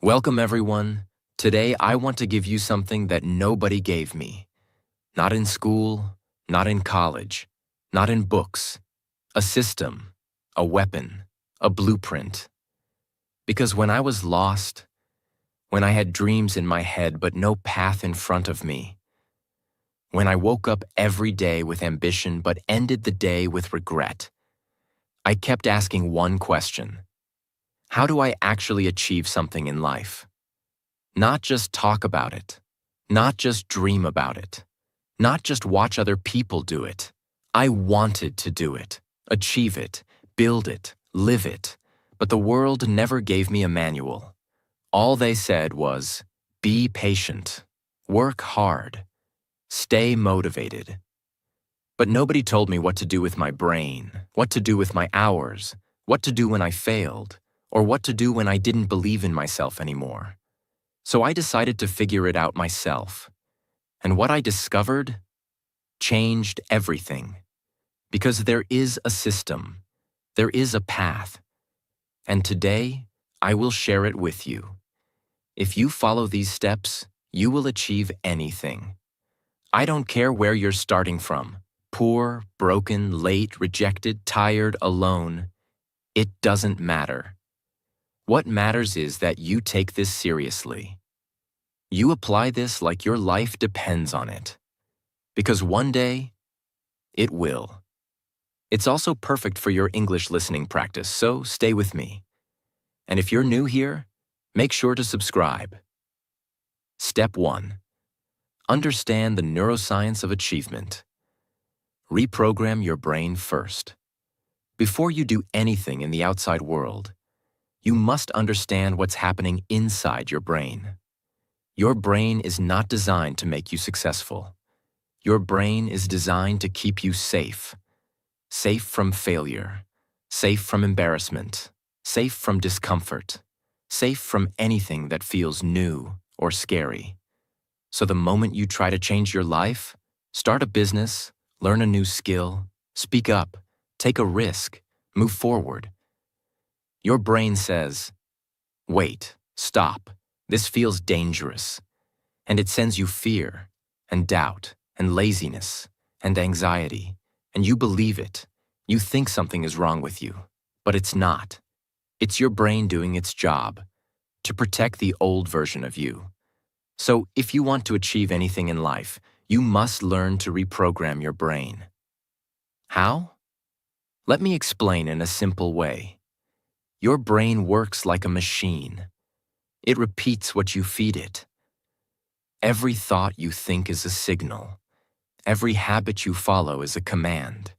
Welcome, everyone. Today, I want to give you something that nobody gave me. Not in school, not in college, not in books. A system, a weapon, a blueprint. Because when I was lost, when I had dreams in my head but no path in front of me, when I woke up every day with ambition but ended the day with regret, I kept asking one question. How do I actually achieve something in life? Not just talk about it, not just dream about it, not just watch other people do it. I wanted to do it, achieve it, build it, live it, but the world never gave me a manual. All they said was, be patient, work hard, stay motivated. But nobody told me what to do with my brain, what to do with my hours, what to do when I failed, or what to do when I didn't believe in myself anymore. So I decided to figure it out myself. And what I discovered changed everything. Because there is a system, there is a path. And today, I will share it with you. If you follow these steps, you will achieve anything. I don't care where you're starting from. Poor, broken, late, rejected, tired, alone. It doesn't matter. What matters is that you take this seriously. You apply this like your life depends on it. Because one day, it will. It's also perfect for your English listening practice, so stay with me. And if you're new here, make sure to subscribe. Step 1. Understand the neuroscience of achievement. Reprogram your brain first. Before you do anything in the outside world, you must understand what's happening inside your brain. Your brain is not designed to make you successful. Your brain is designed to keep you safe. Safe from failure, safe from embarrassment, safe from discomfort, safe from anything that feels new or scary. So the moment you try to change your life, start a business, learn a new skill, speak up, take a risk, move forward, your brain says, wait, stop, this feels dangerous. And it sends you fear and doubt and laziness and anxiety. And you believe it. You think something is wrong with you, but it's not. It's your brain doing its job to protect the old version of you. So if you want to achieve anything in life, you must learn to reprogram your brain. How? Let me explain in a simple way. Your brain works like a machine. It repeats what you feed it. Every thought you think is a signal. Every habit you follow is a command.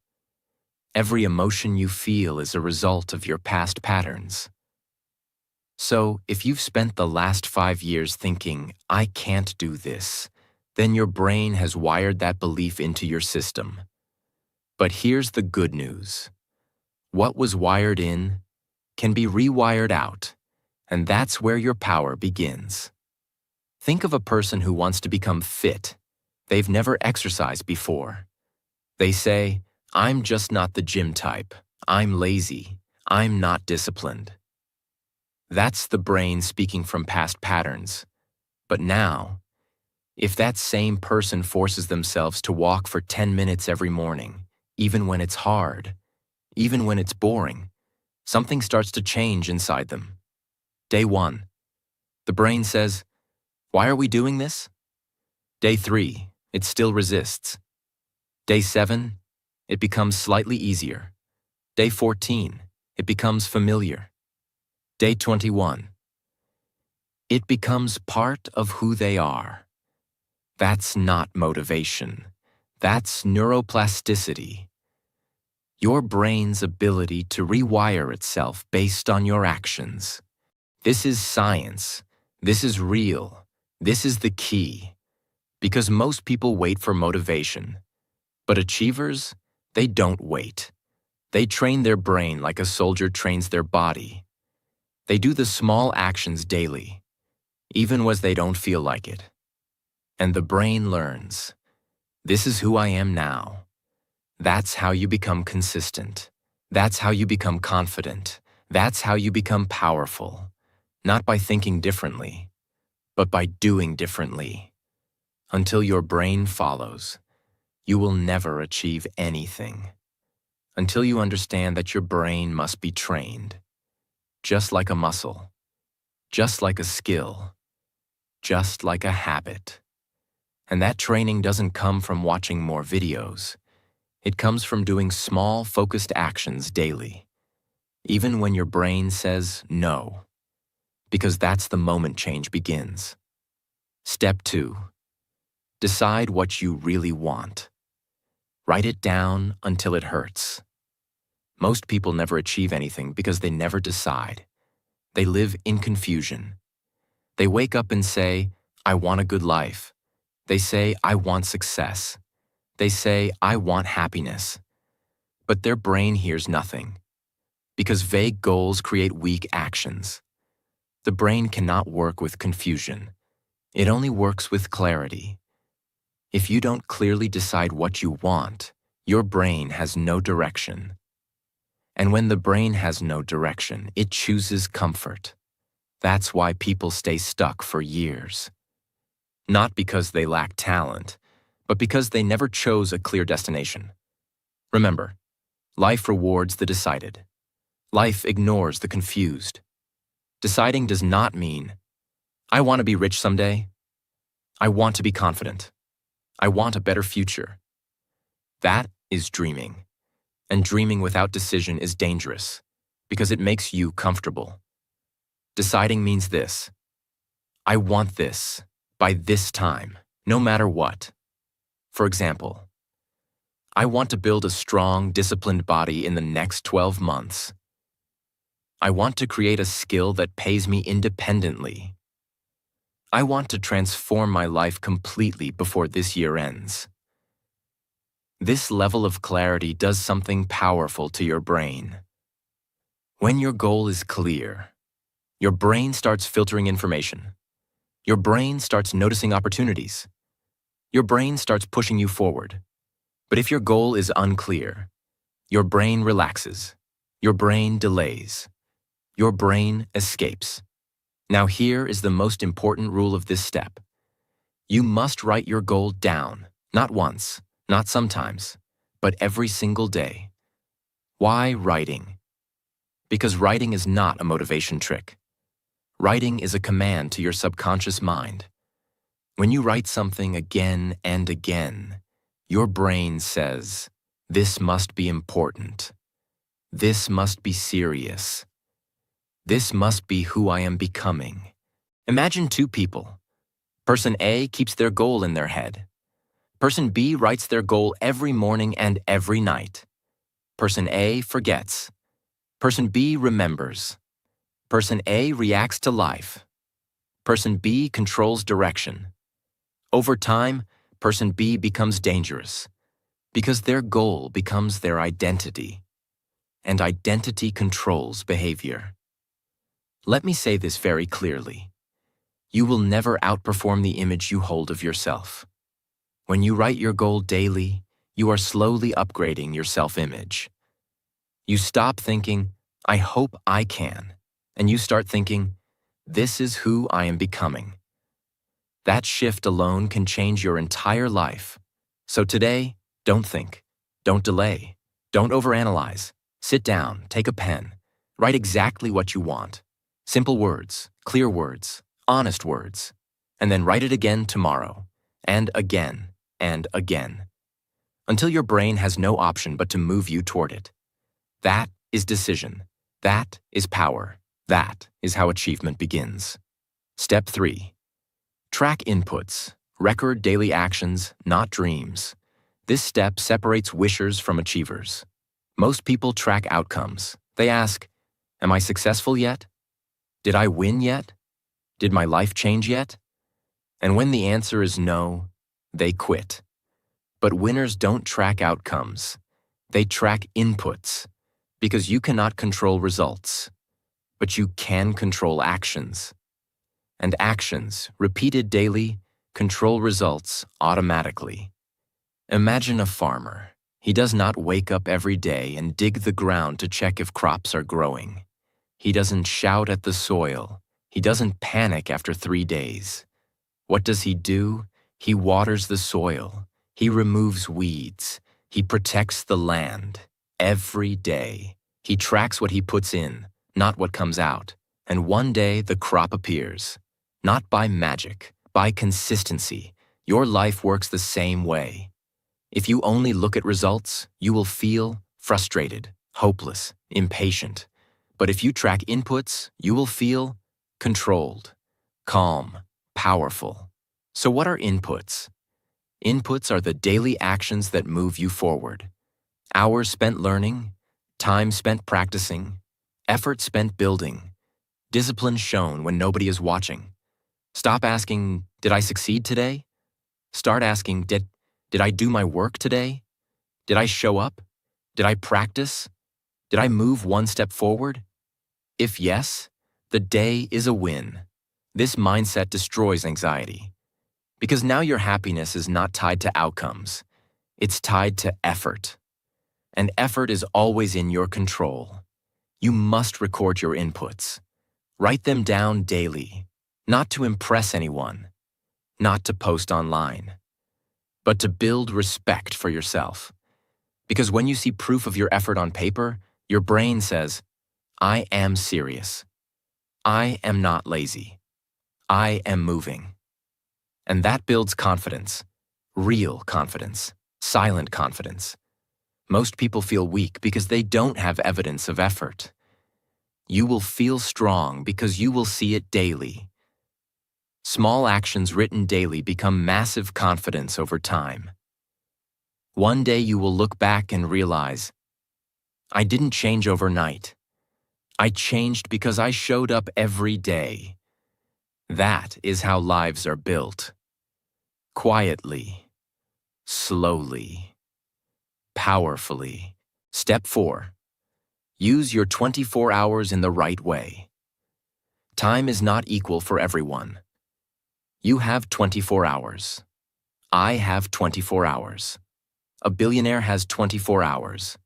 Every emotion you feel is a result of your past patterns. So, if you've spent the last 5 years thinking, I can't do this, then your brain has wired that belief into your system. But here's the good news. What was wired in can be rewired out, and that's where your power begins. Think of a person who wants to become fit. They've never exercised before. They say, I'm just not the gym type. I'm lazy. I'm not disciplined. That's the brain speaking from past patterns. But now, if that same person forces themselves to walk for 10 minutes every morning, even when it's hard, even when it's boring, something starts to change inside them. Day 1, the brain says, why are we doing this? Day 3, it still resists. Day 7, it becomes slightly easier. Day 14, it becomes familiar. Day 21, it becomes part of who they are. That's not motivation. That's neuroplasticity. Your brain's ability to rewire itself based on your actions. This is science. This is real. This is the key. Because most people wait for motivation. But achievers, they don't wait. They train their brain like a soldier trains their body. They do the small actions daily, even when they don't feel like it. And the brain learns. This is who I am now. That's how you become consistent. That's how you become confident. That's how you become powerful. not by thinking differently, but by doing differently. Until your brain follows, you will never achieve anything. Until you understand that your brain must be trained, just like a muscle, just like a skill, just like a habit. And that training doesn't come from watching more videos. It comes from doing small, focused actions daily, even when your brain says no, because that's the moment change begins. Step 2. Decide what you really want. Write it down until it hurts. Most people never achieve anything because they never decide. They live in confusion. They wake up and say, I want a good life. They say, I want success. They say, I want happiness. But their brain hears nothing, because vague goals create weak actions. The brain cannot work with confusion. It only works with clarity. If you don't clearly decide what you want, your brain has no direction. And when the brain has no direction, it chooses comfort. That's why people stay stuck for years. Not because they lack talent, but because they never chose a clear destination. Remember, life rewards the decided. Life ignores the confused. Deciding does not mean, I want to be rich someday. I want to be confident. I want a better future. That is dreaming. And dreaming without decision is dangerous, because it makes you comfortable. Deciding means this: I want this by this time, no matter what. For example, I want to build a strong, disciplined body in the next 12 months. I want to create a skill that pays me independently. I want to transform my life completely before this year ends. This level of clarity does something powerful to your brain. When your goal is clear, your brain starts filtering information. Your brain starts noticing opportunities. Your brain starts pushing you forward. But if your goal is unclear, your brain relaxes. Your brain delays. Your brain escapes. Now here is the most important rule of this step. You must write your goal down, not once, not sometimes, but every single day. Why writing? Because writing is not a motivation trick. Writing is a command to your subconscious mind. When you write something again and again, your brain says, this must be important. This must be serious. This must be who I am becoming. Imagine two people. Person A keeps their goal in their head. Person B writes their goal every morning and every night. Person A forgets. Person B remembers. Person A reacts to life. Person B controls direction. Over time, Person B becomes dangerous because their goal becomes their identity, and identity controls behavior. Let me say this very clearly. You will never outperform the image you hold of yourself. When you write your goal daily, you are slowly upgrading your self-image. You stop thinking, I hope I can, and you start thinking, this is who I am becoming. That shift alone can change your entire life. So today, don't think, don't delay, don't overanalyze. Sit down, take a pen, write exactly what you want. Simple words, clear words, honest words, and then write it again tomorrow, and again, until your brain has no option but to move you toward it. That is decision. That is power. That is how achievement begins. Step 3. Track inputs. Record daily actions, not dreams. This step separates wishers from achievers. Most people track outcomes. They ask, am I successful yet? Did I win yet? Did my life change yet? And when the answer is no, they quit. But winners don't track outcomes. They track inputs, because you cannot control results, but you can control actions. And actions, repeated daily, control results automatically. Imagine a farmer. He does not wake up every day and dig the ground to check if crops are growing. He doesn't shout at the soil. He doesn't panic after 3 days. What does he do? He waters the soil. He removes weeds. He protects the land. Every day. He tracks what he puts in, not what comes out. And one day the crop appears. Not by magic, by consistency. Your life works the same way. If you only look at results, you will feel frustrated, hopeless, impatient. But if you track inputs, you will feel controlled, calm, powerful. So what are inputs? Inputs are the daily actions that move you forward. Hours spent learning, time spent practicing, effort spent building, discipline shown when nobody is watching. Stop asking, did I succeed today? Start asking, did I do my work today? Did I show up? Did I practice? Did I move one step forward? If yes, the day is a win. This mindset destroys anxiety. Because now your happiness is not tied to outcomes. It's tied to effort. And effort is always in your control. You must record your inputs. Write them down daily, not to impress anyone, not to post online, but to build respect for yourself. Because when you see proof of your effort on paper, your brain says, I am serious. I am not lazy. I am moving. And that builds confidence, real confidence, silent confidence. Most people feel weak because they don't have evidence of effort. You will feel strong because you will see it daily. Small actions written daily become massive confidence over time. One day you will look back and realize, I didn't change overnight. I changed because I showed up every day. That is how lives are built. Quietly, slowly, powerfully. Step 4. Use your 24 hours in the right way. Time is not equal for everyone. You have 24 hours. I have 24 hours. A billionaire has 24 hours.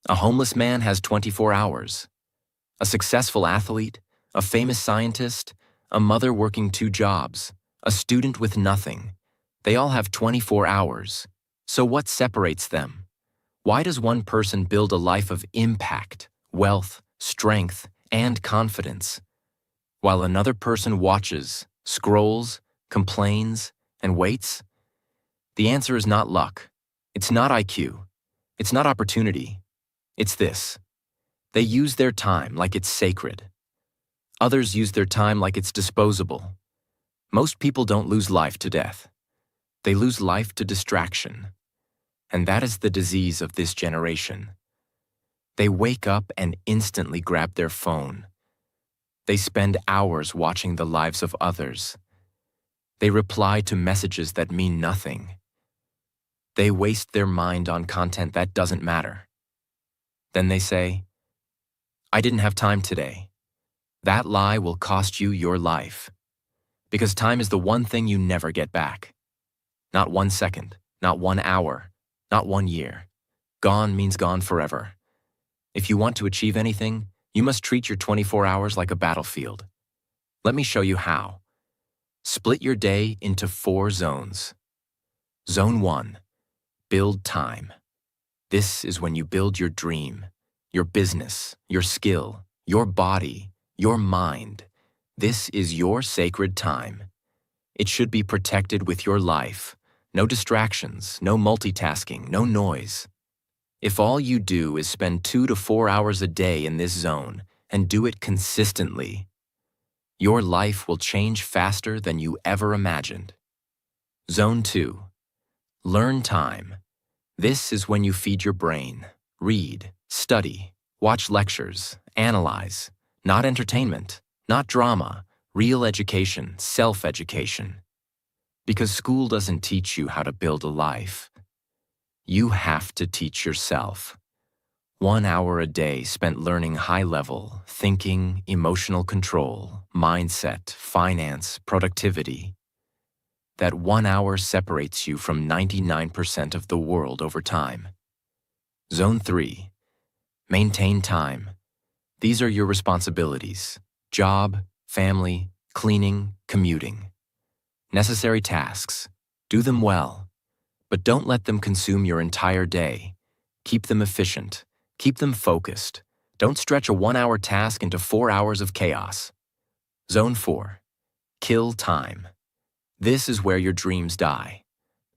A homeless man has 24 hours. A successful athlete, a famous scientist, a mother working 2 jobs, a student with nothing. They all have 24 hours. So what separates them? Why does one person build a life of impact, wealth, strength, and confidence, while another person watches, scrolls, complains, and waits? The answer is not luck. It's not IQ. It's not opportunity. It's this. They use their time like it's sacred. Others use their time like it's disposable. Most people don't lose life to death. They lose life to distraction. And that is the disease of this generation. They wake up and instantly grab their phone. They spend hours watching the lives of others. They reply to messages that mean nothing. They waste their mind on content that doesn't matter. Then they say, I didn't have time today. That lie will cost you your life. Because time is the one thing you never get back. Not 1 second, not 1 hour, not 1 year. Gone means gone forever. If you want to achieve anything, you must treat your 24 hours like a battlefield. Let me show you how. Split your day into 4 zones. Zone 1. Build time. This is when you build your dream, your business, your skill, your body, your mind. This is your sacred time. It should be protected with your life. No distractions, no multitasking, no noise. If all you do is spend 2 to 4 hours a day in this zone and do it consistently, your life will change faster than you ever imagined. Zone 2. Learn time. This is when you feed your brain. Read, study, watch lectures, analyze. Not entertainment, not drama, real education, self-education. Because school doesn't teach you how to build a life. You have to teach yourself. 1 hour a day spent learning high-level, thinking, emotional control, mindset, finance, productivity. That 1 hour separates you from 99% of the world over time. Zone 3. Maintain time. These are your responsibilities: job, family, cleaning, commuting. Necessary tasks. Do them well, but don't let them consume your entire day. Keep them efficient. Keep them focused. Don't stretch a 1-hour task into 4 hours of chaos. Zone 4. Kill time. This is where your dreams die.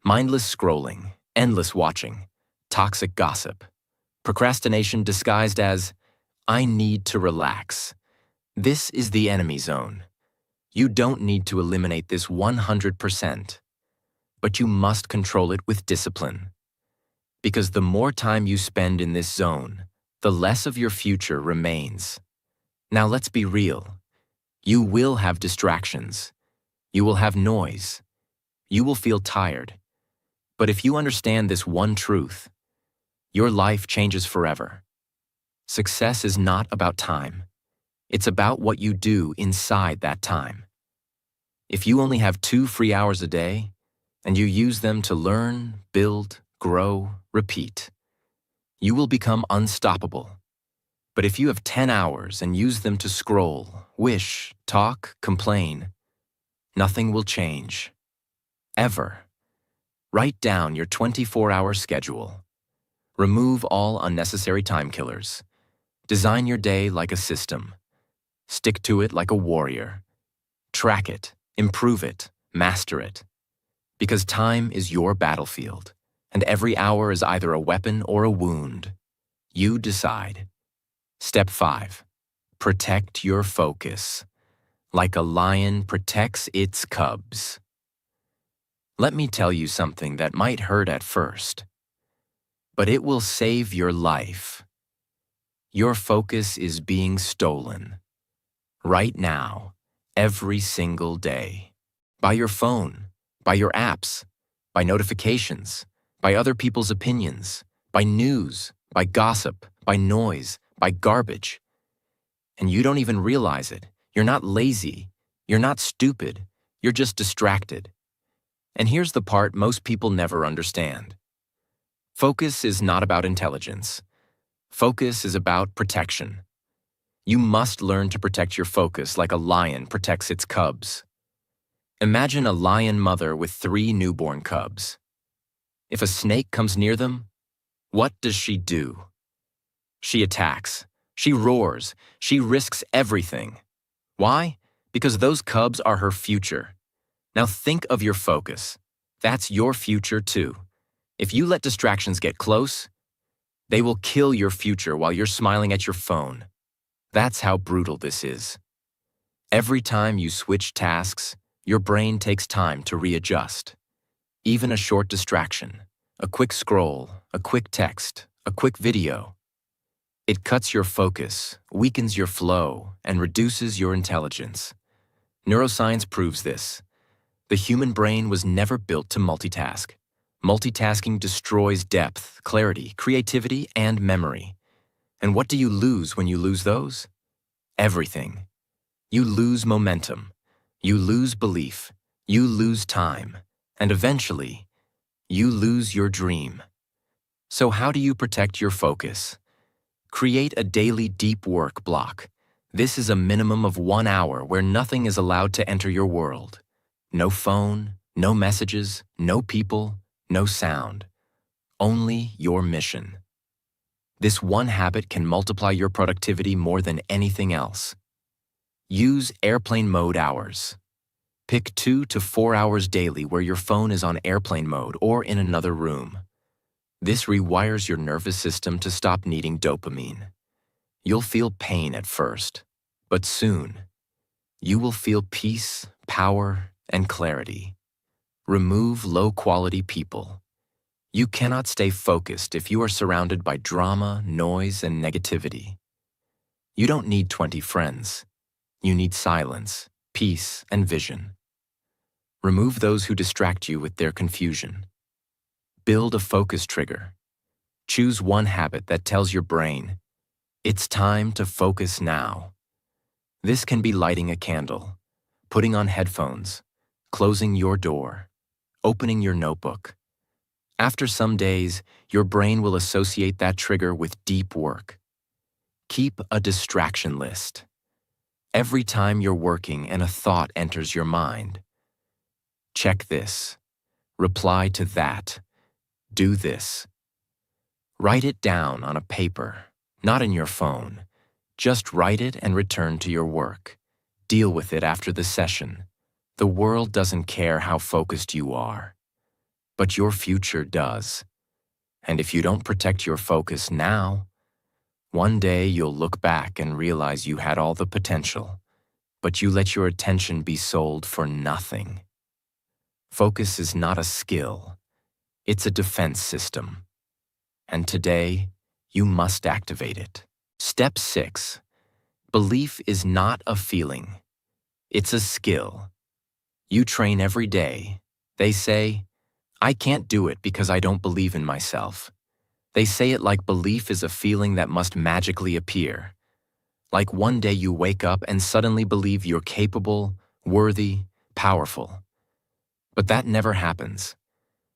Mindless scrolling, endless watching, toxic gossip. Procrastination disguised as, I need to relax. This is the enemy zone. You don't need to eliminate this 100%, but you must control it with discipline. Because the more time you spend in this zone, the less of your future remains. Now let's be real. You will have distractions. You will have noise. You will feel tired. But if you understand this one truth, your life changes forever. Success is not about time. It's about what you do inside that time. If you only have 2 free hours a day, and you use them to learn, build, grow, repeat, you will become unstoppable. But if you have 10 hours and use them to scroll, wish, talk, complain, nothing will change. Ever. Write down your 24-hour schedule. Remove all unnecessary time killers. Design your day like a system. Stick to it like a warrior. Track it, improve it, master it. Because time is your battlefield, and every hour is either a weapon or a wound. You decide. Step 5. Protect your focus. Like a lion protects its cubs. Let me tell you something that might hurt at first, but it will save your life. Your focus is being stolen. Right now, every single day. By your phone, by your apps, by notifications, by other people's opinions, by news, by gossip, by noise, by garbage. And you don't even realize it. You're not lazy. You're not stupid. You're just distracted. And here's the part most people never understand. Focus is not about intelligence. Focus is about protection. You must learn to protect your focus like a lion protects its cubs. Imagine a lion mother with 3 newborn cubs. If a snake comes near them, what does she do? She attacks. She roars. She risks everything. Why? Because those cubs are her future. Now think of your focus. That's your future too. If you let distractions get close, they will kill your future while you're smiling at your phone. That's how brutal this is. Every time you switch tasks, your brain takes time to readjust. Even a short distraction, a quick scroll, a quick text, a quick video. It cuts your focus, weakens your flow, and reduces your intelligence. Neuroscience proves this. The human brain was never built to multitask. Multitasking destroys depth, clarity, creativity, and memory. And what do you lose when you lose those? Everything. You lose momentum. You lose belief. You lose time. And eventually, you lose your dream. So how do you protect your focus? Create a daily deep work block. This is a minimum of 1 hour where nothing is allowed to enter your world. No phone, no messages, no people, no sound. Only your mission. This one habit can multiply your productivity more than anything else. Use airplane mode hours. Pick 2 to 4 hours daily where your phone is on airplane mode or in another room. This rewires your nervous system to stop needing dopamine. You'll feel pain at first, but soon, you will feel peace, power, and clarity. Remove low-quality people. You cannot stay focused if you are surrounded by drama, noise, and negativity. You don't need 20 friends. You need silence, peace, and vision. Remove those who distract you with their confusion. Build a focus trigger. Choose one habit that tells your brain, it's time to focus now. This can be lighting a candle, putting on headphones, closing your door, opening your notebook. After some days, your brain will associate that trigger with deep work. Keep a distraction list. Every time you're working and a thought enters your mind, check this, reply to that, do this. Write it down on a paper, not in your phone. Just write it and return to your work. Deal with it after the session. The world doesn't care how focused you are, but your future does. And if you don't protect your focus now, one day you'll look back and realize you had all the potential, but you let your attention be sold for nothing. Focus is not a skill, it's a defense system. And today, you must activate it. Step 6. Belief is not a feeling. It's a skill. You train every day. They say, I can't do it because I don't believe in myself. They say it like belief is a feeling that must magically appear. Like one day you wake up and suddenly believe you're capable, worthy, powerful. But that never happens,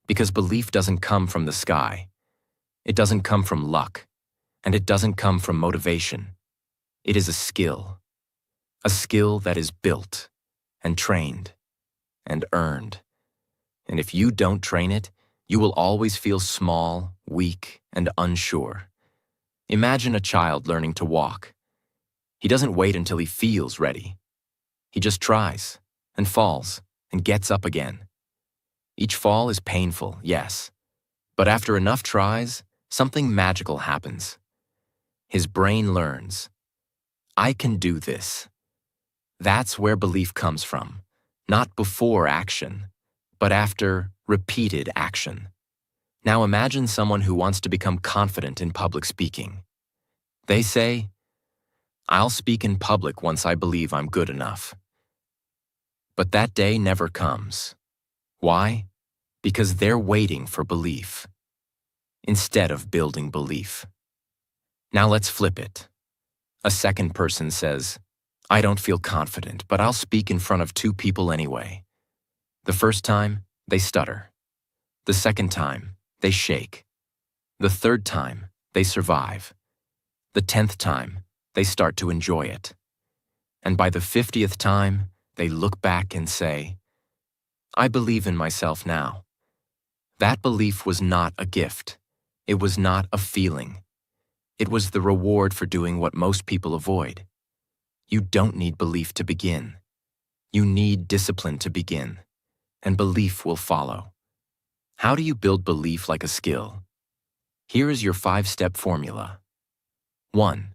because belief doesn't come from the sky. It doesn't come from luck, and it doesn't come from motivation. It is a skill that is built and trained and earned. And if you don't train it, you will always feel small, weak, and unsure. Imagine a child learning to walk. He doesn't wait until he feels ready. He just tries and falls and gets up again. Each fall is painful, yes, but after enough tries, something magical happens. His brain learns, I can do this. That's where belief comes from, not before action, but after repeated action. Now imagine someone who wants to become confident in public speaking. They say, I'll speak in public once I believe I'm good enough. But that day never comes. Why? Because they're waiting for belief, instead of building belief. Now let's flip it. A second person says, I don't feel confident, but I'll speak in front of 2 people anyway. The first time, they stutter. The second time, they shake. The third time, they survive. The 10th time, they start to enjoy it. And by the 50th time, they look back and say, I believe in myself now. That belief was not a gift. It was not a feeling. It was the reward for doing what most people avoid. You don't need belief to begin. You need discipline to begin, and belief will follow. How do you build belief like a skill? Here is your 5-step formula. 1.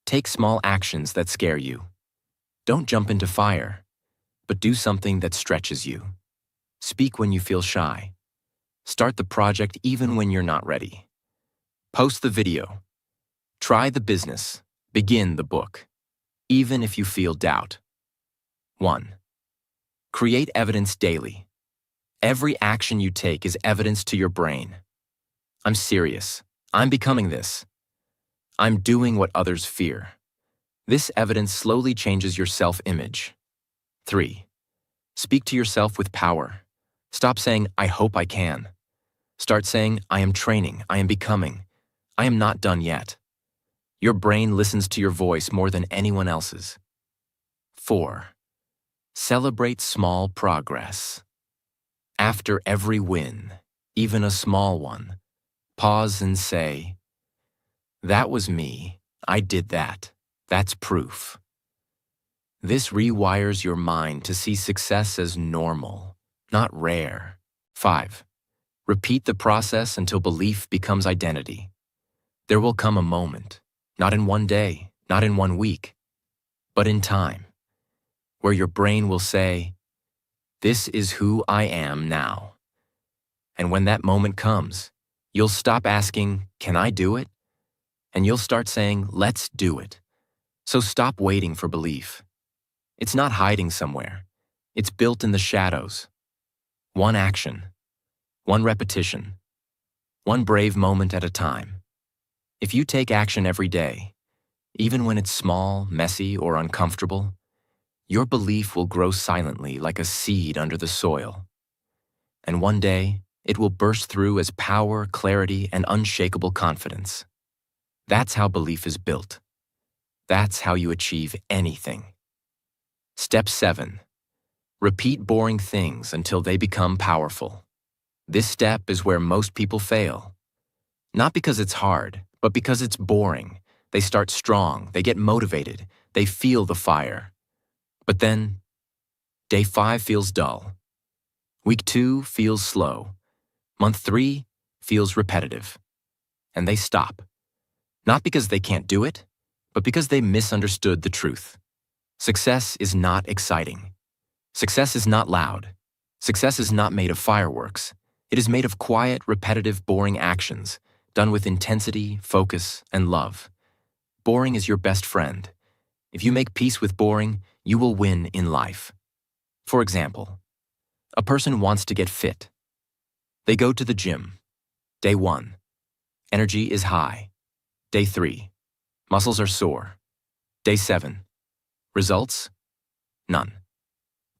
Take small actions that scare you. Don't jump into fire, but do something that stretches you. Speak when you feel shy. Start the project even when you're not ready. Post the video. Try the business. Begin the book, even if you feel doubt. 1. Create evidence daily. Every action you take is evidence to your brain. I'm serious. I'm becoming this. I'm doing what others fear. This evidence slowly changes your self-image. 3. Speak to yourself with power. Stop saying, I hope I can. Start saying, I am training, I am becoming. I am not done yet. Your brain listens to your voice more than anyone else's. 4. Celebrate small progress. After every win, even a small one, pause and say, that was me, I did that. That's proof. This rewires your mind to see success as normal, not rare. 5. Repeat the process until belief becomes identity. There will come a moment, not in one day, not in 1 week, but in time, where your brain will say, this is who I am now. And when that moment comes, you'll stop asking, can I do it? And you'll start saying, let's do it. So stop waiting for belief. It's not hiding somewhere. It's built in the shadows. 1 action, 1 repetition, 1 brave moment at a time. If you take action every day, even when it's small, messy, or uncomfortable, your belief will grow silently like a seed under the soil. And one day, it will burst through as power, clarity, and unshakable confidence. That's how belief is built. That's how you achieve anything. Step 7. Repeat boring things until they become powerful. This step is where most people fail. Not because it's hard, but because it's boring. They start strong, they get motivated, they feel the fire. But then, day 5 feels dull. Week 2 feels slow. Month 3 feels repetitive. And they stop. Not because they can't do it, but because they misunderstood the truth. Success is not exciting. Success is not loud. Success is not made of fireworks. It is made of quiet, repetitive, boring actions, done with intensity, focus, and love. Boring is your best friend. If you make peace with boring, you will win in life. For example, a person wants to get fit. They go to the gym. Day 1. Energy is high. Day 3. Muscles are sore. Day 7. Results? None.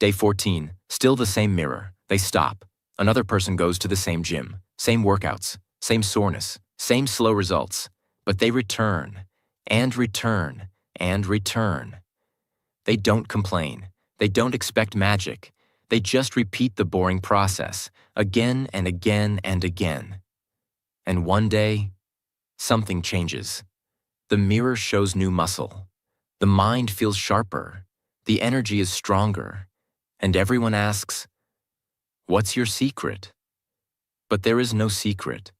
Day 14. Still the same mirror. They stop. Another person goes to the same gym. Same workouts. Same soreness. Same slow results. But they return. And return. And return. They don't complain. They don't expect magic. They just repeat the boring process, again and again and again. And one day, something changes. The mirror shows new muscle. The mind feels sharper. The energy is stronger. And everyone asks, "What's your secret?" But there is no secret,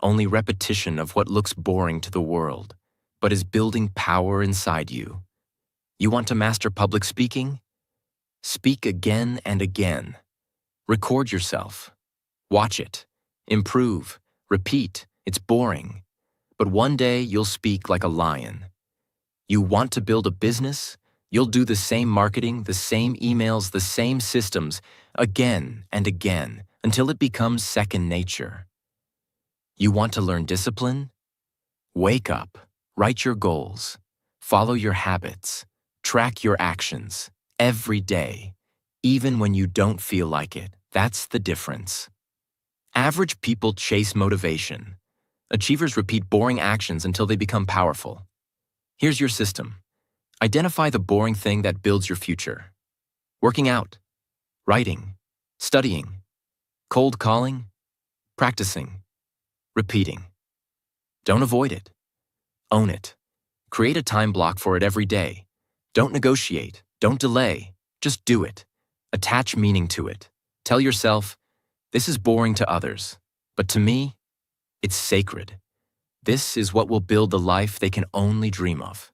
only repetition of what looks boring to the world, but is building power inside you. You want to master public speaking? Speak again and again. Record yourself. Watch it. Improve. Repeat. It's boring. But one day you'll speak like a lion. You want to build a business? You'll do the same marketing, the same emails, the same systems, again and again, until it becomes second nature. You want to learn discipline? Wake up. Write your goals. Follow your habits. Track your actions. Every day, even when you don't feel like it. That's the difference. Average people chase motivation. Achievers repeat boring actions until they become powerful. Here's your system. Identify the boring thing that builds your future. Working out, writing, studying, cold calling, practicing, repeating. Don't avoid it. Own it. Create a time block for it every day. Don't negotiate. Don't delay. Just do it. Attach meaning to it. Tell yourself, this is boring to others, but to me, it's sacred. This is what will build the life they can only dream of.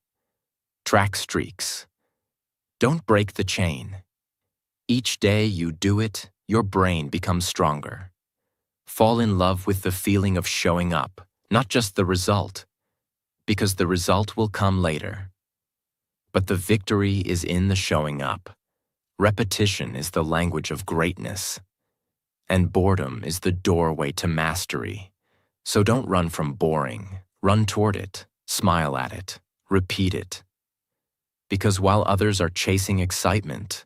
Track streaks. Don't break the chain. Each day you do it, your brain becomes stronger. Fall in love with the feeling of showing up, not just the result, because the result will come later. But the victory is in the showing up. Repetition is the language of greatness. And boredom is the doorway to mastery. So don't run from boring. Run toward it. Smile at it. Repeat it. Because while others are chasing excitement,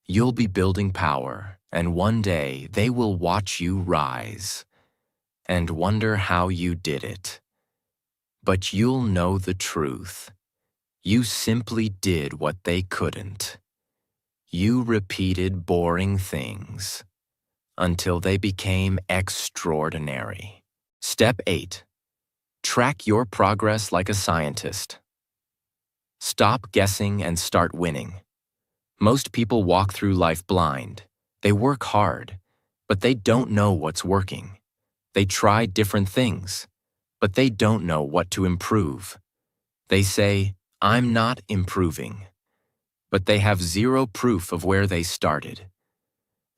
you'll be building power, and one day they will watch you rise and wonder how you did it. But you'll know the truth. You simply did what they couldn't. You repeated boring things until they became extraordinary. Step 8. Track your progress like a scientist. Stop guessing and start winning. Most people walk through life blind. They work hard, but they don't know what's working. They try different things, but they don't know what to improve. They say, "I'm not improving," but they have zero proof of where they started.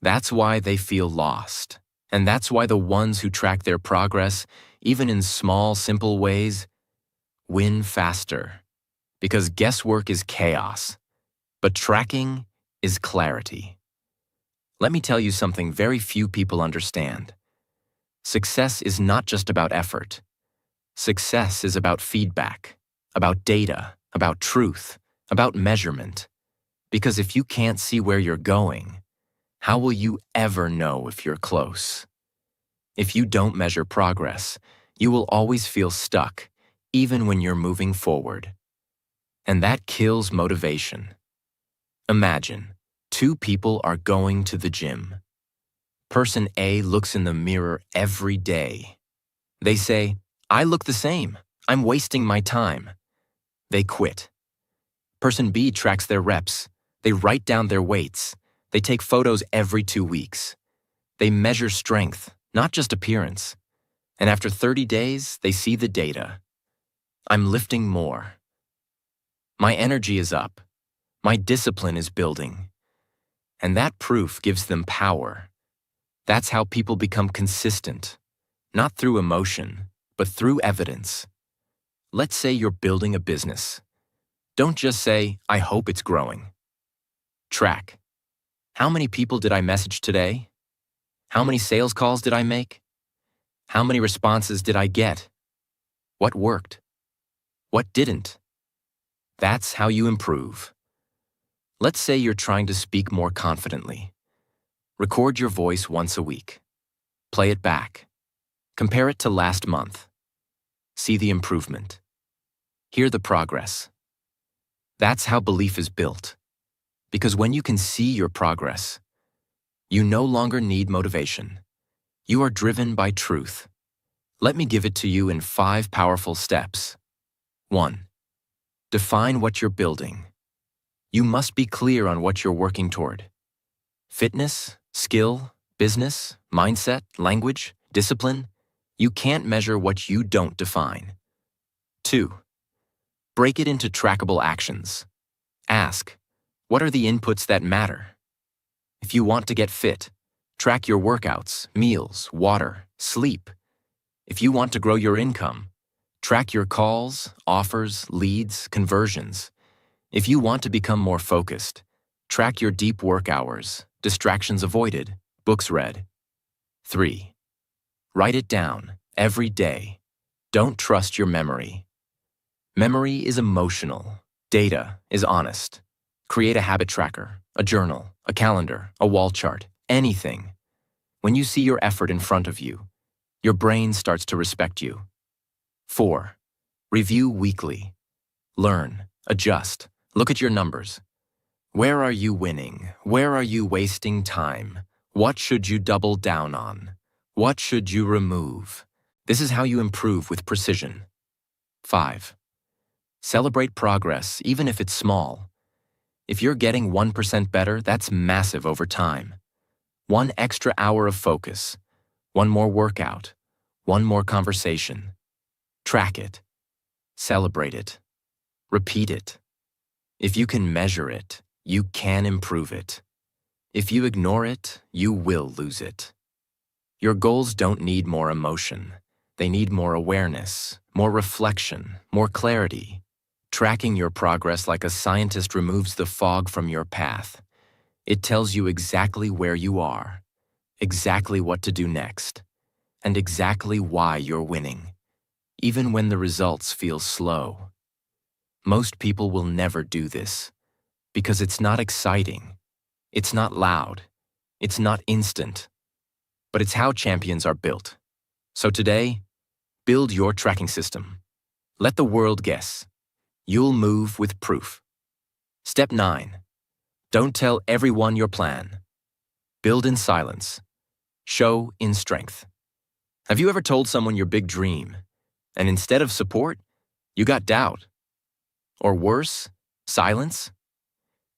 That's why they feel lost. And that's why the ones who track their progress, even in small, simple ways, win faster. Because guesswork is chaos, but tracking is clarity. Let me tell you something very few people understand. Success is not just about effort. Success is about feedback, about data, about truth, about measurement. Because if you can't see where you're going, how will you ever know if you're close? If you don't measure progress, you will always feel stuck, even when you're moving forward. And that kills motivation. Imagine, two people are going to the gym. Person A looks in the mirror every day. They say, "I look the same. I'm wasting my time." They quit. Person B tracks their reps. They write down their weights. They take photos every 2 weeks. They measure strength, not just appearance. And after 30 days, they see the data. I'm lifting more. My energy is up. My discipline is building. And that proof gives them power. That's how people become consistent, not through emotion, but through evidence. Let's say you're building a business. Don't just say, "I hope it's growing." Track. How many people did I message today? How many sales calls did I make? How many responses did I get? What worked? What didn't? That's how you improve. Let's say you're trying to speak more confidently. Record your voice once a week. Play it back. Compare it to last month. See the improvement. Hear the progress. That's how belief is built. Because when you can see your progress, you no longer need motivation. You are driven by truth. Let me give it to you in 5 powerful steps. 1. Define what you're building. You must be clear on what you're working toward. Fitness, skill, business, mindset, language, discipline. You can't measure what you don't define. 2. Break it into trackable actions. Ask, what are the inputs that matter? If you want to get fit, track your workouts, meals, water, sleep. If you want to grow your income, track your calls, offers, leads, conversions. If you want to become more focused, track your deep work hours, distractions avoided, books read. 3. Write it down every day. Don't trust your memory. Memory is emotional. Data is honest. Create a habit tracker, a journal, a calendar, a wall chart, anything. When you see your effort in front of you, your brain starts to respect you. 4. Review weekly. Learn, adjust, look at your numbers. Where are you winning? Where are you wasting time? What should you double down on? What should you remove? This is how you improve with precision. 5. Celebrate progress, even if it's small. If you're getting 1% better, that's massive over time. 1 extra hour of focus, 1 more workout, 1 more conversation. Track it. Celebrate it. Repeat it. If you can measure it, you can improve it. If you ignore it, you will lose it. Your goals don't need more emotion. They need more awareness, more reflection, more clarity. Tracking your progress like a scientist removes the fog from your path. It tells you exactly where you are, exactly what to do next, and exactly why you're winning, even when the results feel slow. Most people will never do this because it's not exciting, it's not loud, it's not instant, but it's how champions are built. So today, build your tracking system. Let the world guess. You'll move with proof. Step 9. Don't tell everyone your plan. Build in silence. Show in strength. Have you ever told someone your big dream, and instead of support, you got doubt? Or worse, silence?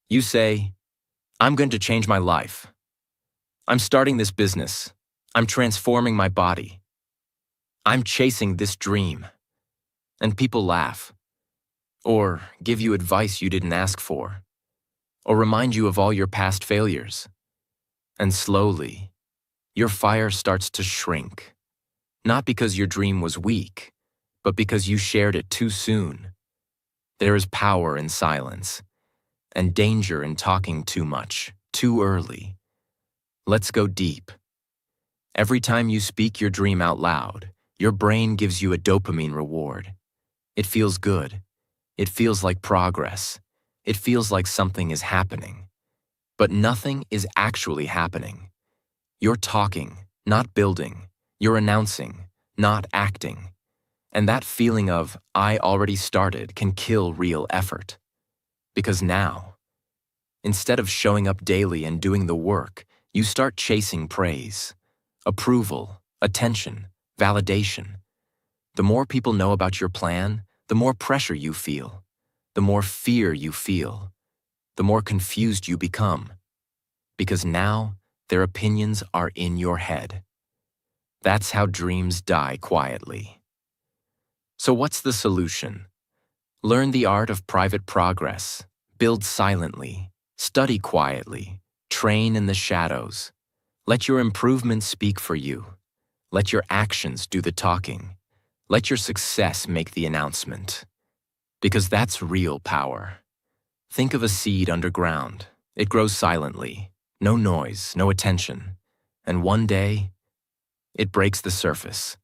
You say, "I'm going to change my life. I'm starting this business. I'm transforming my body. I'm chasing this dream." And people laugh. Or give you advice you didn't ask for. Or remind you of all your past failures. And slowly, your fire starts to shrink. Not because your dream was weak, but because you shared it too soon. There is power in silence, and danger in talking too much, too early. Let's go deep. Every time you speak your dream out loud, your brain gives you a dopamine reward. It feels good. It feels like progress. It feels like something is happening. But nothing is actually happening. You're talking, not building. You're announcing, not acting. And that feeling of, I already started, can kill real effort. Because now, instead of showing up daily and doing the work, you start chasing praise, approval, attention, validation. The more people know about your plan, the more pressure you feel, the more fear you feel, the more confused you become. Because now, their opinions are in your head. That's how dreams die quietly. So what's the solution? Learn the art of private progress, build silently, study quietly, train in the shadows. Let your improvements speak for you. Let your actions do the talking. Let your success make the announcement. Because that's real power. Think of a seed underground. It grows silently, no noise, no attention. And one day, it breaks the surface.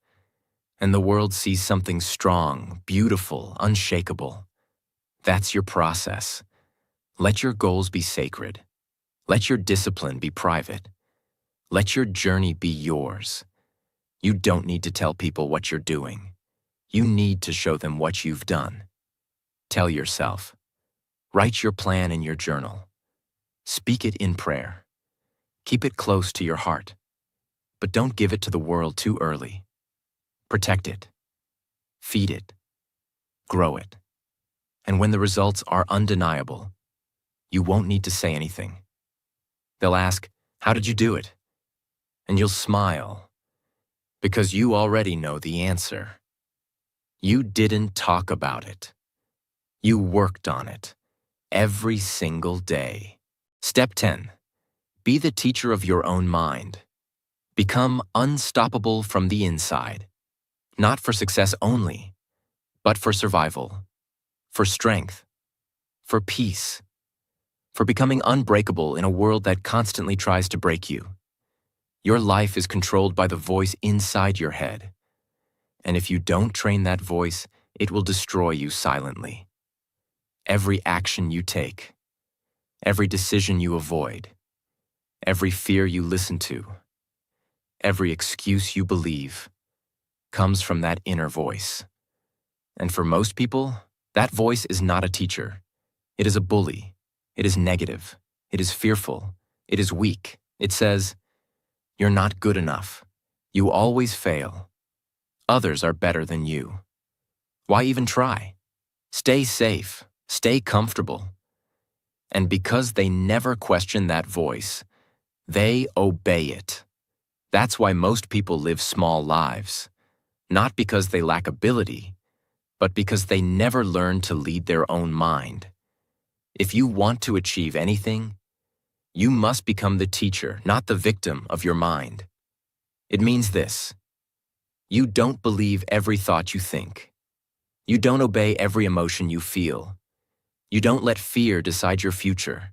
And the world sees something strong, beautiful, unshakable. That's your process. Let your goals be sacred. Let your discipline be private. Let your journey be yours. You don't need to tell people what you're doing. You need to show them what you've done. Tell yourself. Write your plan in your journal. Speak it in prayer. Keep it close to your heart. But don't give it to the world too early. Protect it. Feed it. Grow it. And when the results are undeniable, you won't need to say anything. They'll ask, how did you do it? And you'll smile, because you already know the answer. You didn't talk about it. You worked on it, every single day. Step 10. Be the teacher of your own mind. Become unstoppable from the inside, not for success only, but for survival, for strength, for peace, for becoming unbreakable in a world that constantly tries to break you. Your life is controlled by the voice inside your head. And if you don't train that voice, it will destroy you silently. Every action you take, every decision you avoid, every fear you listen to, every excuse you believe, comes from that inner voice. And for most people, that voice is not a teacher. It is a bully. It is negative. It is fearful. It is weak. It says, you're not good enough. You always fail. Others are better than you. Why even try? Stay safe. Stay comfortable. And because they never question that voice, they obey it. That's why most people live small lives. Not because they lack ability, but because they never learn to lead their own mind. If you want to achieve anything, you must become the teacher, not the victim of your mind. It means this. You don't believe every thought you think. You don't obey every emotion you feel. You don't let fear decide your future.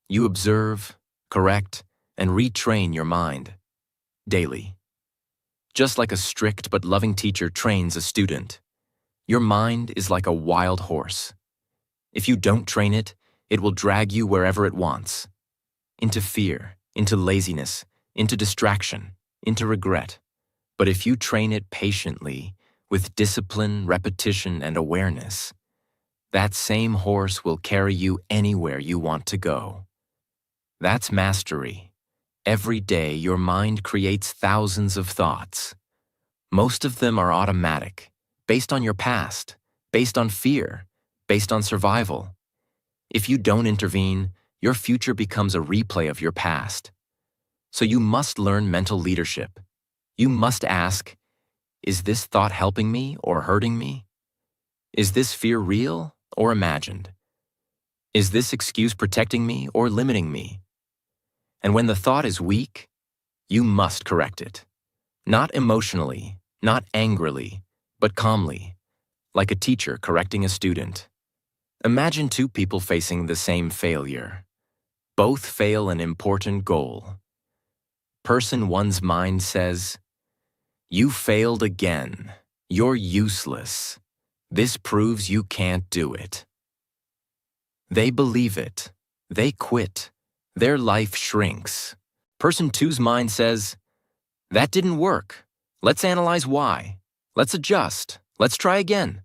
You observe, correct, and retrain your mind daily. Just like a strict but loving teacher trains a student, your mind is like a wild horse. If you don't train it, it will drag you wherever it wants. Into fear, into laziness, into distraction, into regret. But if you train it patiently, with discipline, repetition, and awareness, that same horse will carry you anywhere you want to go. That's mastery. Every day, your mind creates thousands of thoughts. Most of them are automatic, based on your past, based on fear, based on survival. If you don't intervene, your future becomes a replay of your past. So you must learn mental leadership. You must ask, is this thought helping me or hurting me? Is this fear real or imagined? Is this excuse protecting me or limiting me? And when the thought is weak, you must correct it. Not emotionally, not angrily, but calmly, like a teacher correcting a student. Imagine two people facing the same failure. Both fail an important goal. Person one's mind says, you failed again. You're useless. This proves you can't do it. They believe it. They quit. Their life shrinks. Person two's mind says, that didn't work. Let's analyze why. Let's adjust. Let's try again.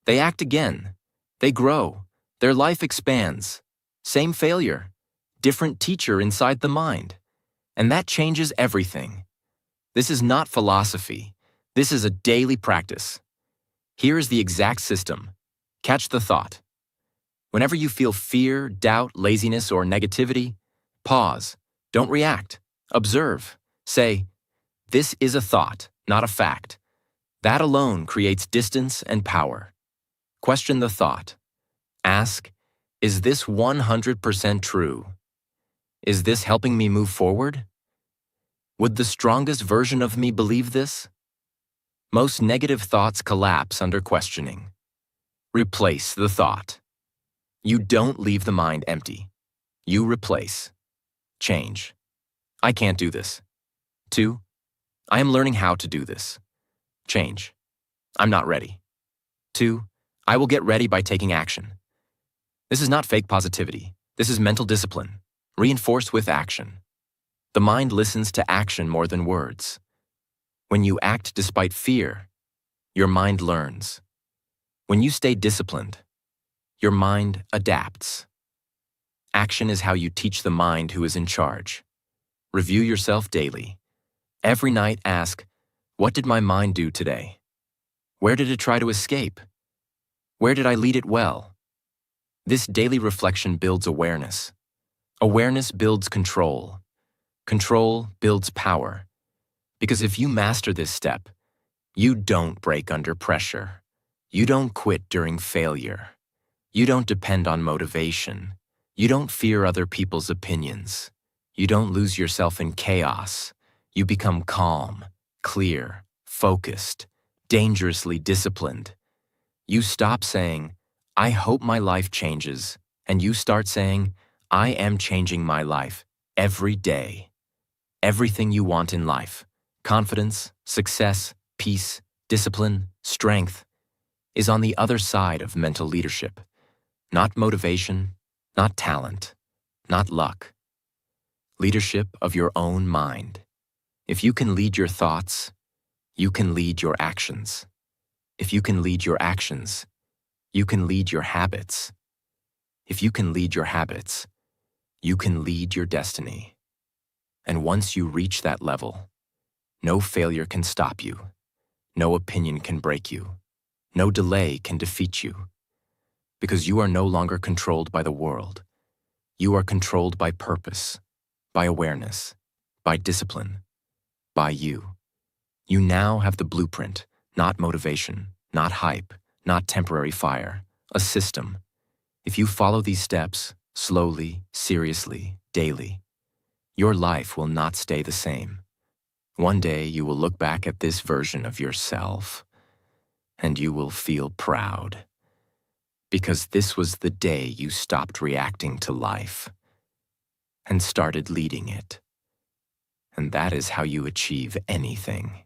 They act again. They grow. Their life expands. Same failure. Different teacher inside the mind. And that changes everything. This is not philosophy. This is a daily practice. Here is the exact system. Catch the thought. Whenever you feel fear, doubt, laziness, or negativity, pause. Don't react. Observe. Say, "This is a thought, not a fact." That alone creates distance and power. Question the thought. Ask, "Is this 100% true? Is this helping me move forward? Would the strongest version of me believe this?" Most negative thoughts collapse under questioning. Replace the thought. You don't leave the mind empty. You replace. Change. I can't do this. 2. I am learning how to do this. Change. I'm not ready. 2. I will get ready by taking action. This is not fake positivity. This is mental discipline, reinforced with action. The mind listens to action more than words. When you act despite fear, your mind learns. When you stay disciplined, your mind adapts. Action is how you teach the mind who is in charge. Review yourself daily. Every night ask, what did my mind do today? Where did it try to escape? Where did I lead it well? This daily reflection builds awareness. Awareness builds control. Control builds power. Because if you master this step, you don't break under pressure. You don't quit during failure. You don't depend on motivation. You don't fear other people's opinions. You don't lose yourself in chaos. You become calm, clear, focused, dangerously disciplined. You stop saying, "I hope my life changes," and you start saying, "I am changing my life every day." Everything you want in life, confidence, success, peace, discipline, strength, is on the other side of mental leadership. Not motivation, not talent, not luck. Leadership of your own mind. If you can lead your thoughts, you can lead your actions. If you can lead your actions, you can lead your habits. If you can lead your habits, you can lead your destiny. And once you reach that level, no failure can stop you. No opinion can break you. No delay can defeat you. Because you are no longer controlled by the world. You are controlled by purpose, by awareness, by discipline, by you. You now have the blueprint, not motivation, not hype, not temporary fire, a system. If you follow these steps, slowly, seriously, daily, your life will not stay the same. One day you will look back at this version of yourself, and you will feel proud. Because this was the day you stopped reacting to life and started leading it. And that is how you achieve anything.